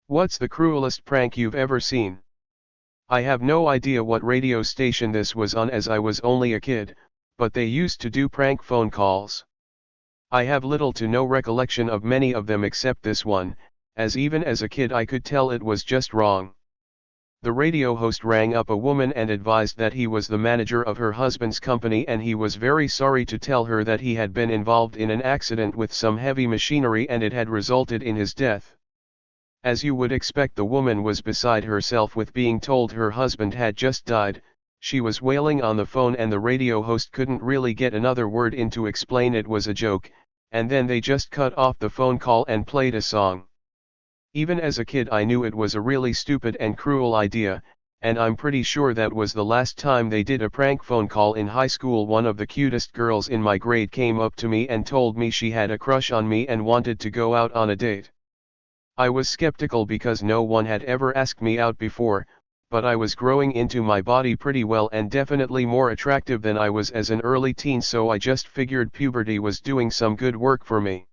What's the cruelest prank you've ever seen? I have no idea what radio station this was on as I was only a kid, but they used to do prank phone calls. I have little to no recollection of many of them except this one, as even as a kid I could tell it was just wrong. The radio host rang up a woman and advised that he was the manager of her husband's company and he was very sorry to tell her that he had been involved in an accident with some heavy machinery and it had resulted in his death. As you would expect, the woman was beside herself with being told her husband had just died. She was wailing on the phone and the radio host couldn't really get another word in to explain it was a joke, and then they just cut off the phone call and played a song. Even as a kid I knew it was a really stupid and cruel idea, and I'm pretty sure that was the last time they did a prank phone call in high school. One of the cutest girls in my grade came up to me and told me she had a crush on me and wanted to go out on a date. I was skeptical because no one had ever asked me out before, but I was growing into my body pretty well and definitely more attractive than I was as an early teen, so I just figured puberty was doing some good work for me.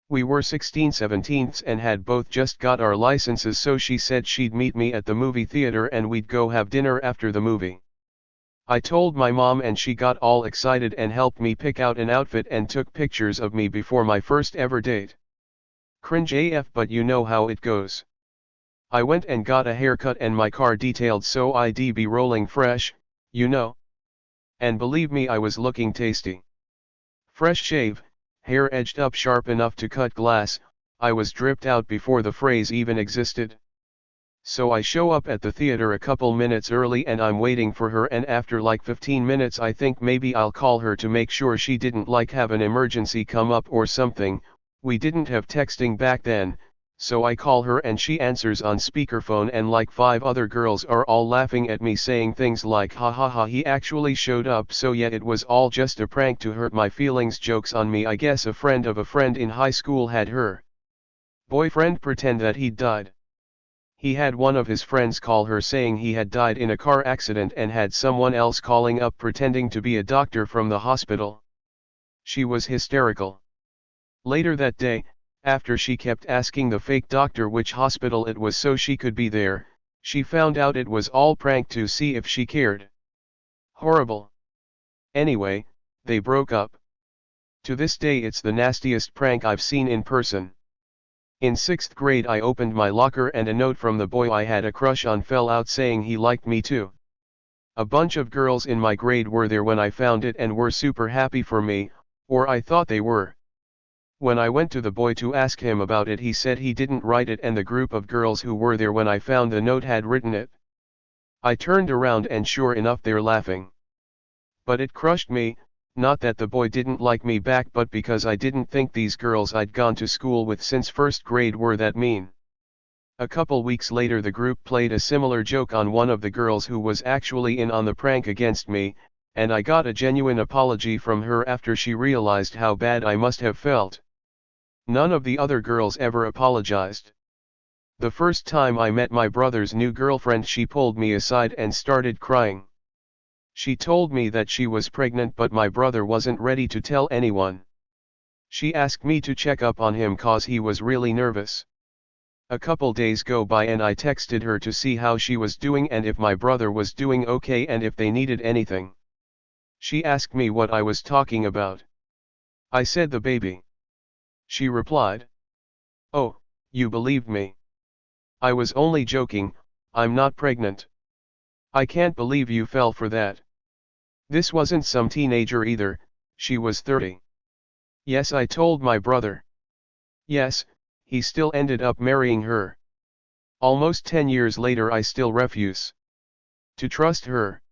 We were 16-17s and had both just got our licenses, so she said she'd meet me at the movie theater and we'd go have dinner after the movie. I told my mom and she got all excited and helped me pick out an outfit and took pictures of me before my first ever date. Cringe AF, but you know how it goes. I went and got a haircut and my car detailed so I'd be rolling fresh, you know. And believe me, I was looking tasty. Fresh shave, hair edged up sharp enough to cut glass. I was dripped out before the phrase even existed. So I show up at the theater a couple minutes early and I'm waiting for her, and after like 15 minutes I think maybe I'll call her to make sure she didn't like have an emergency come up or something. We didn't have texting back then, so I call her and she answers on speakerphone and like 5 other girls are all laughing at me saying things like ha ha ha, he actually showed up, so yeah, it was all just a prank to hurt my feelings. Jokes on me. I guess a friend of a friend in high school had her boyfriend pretend that he'd died. He had one of his friends call her saying he had died in a car accident and had someone else calling up pretending to be a doctor from the hospital. She was hysterical. Later that day, after she kept asking the fake doctor which hospital it was so she could be there, she found out it was all prank to see if she cared. Horrible. Anyway, they broke up. To this day it's the nastiest prank I've seen in person. In 6th grade I opened my locker and a note from the boy I had a crush on fell out saying he liked me too. A bunch of girls in my grade were there when I found it and were super happy for me, or I thought they were. When I went to the boy to ask him about it, he said he didn't write it and the group of girls who were there when I found the note had written it. I turned around and sure enough they're laughing. But it crushed me, not that the boy didn't like me back, but because I didn't think these girls I'd gone to school with since 1st grade were that mean. A couple weeks later the group played a similar joke on one of the girls who was actually in on the prank against me, and I got a genuine apology from her after she realized how bad I must have felt. None of the other girls ever apologized. The first time I met my brother's new girlfriend, she pulled me aside and started crying. She told me that she was pregnant, but my brother wasn't ready to tell anyone. She asked me to check up on him cause he was really nervous. A couple days go by and I texted her to see how she was doing and if my brother was doing okay and if they needed anything. She asked me what I was talking about. I said the baby. She replied, "Oh, you believed me. I was only joking, I'm not pregnant. I can't believe you fell for that." This wasn't some teenager either, she was 30. Yes, I told my brother. Yes, he still ended up marrying her. Almost 10 years later I still refuse to trust her.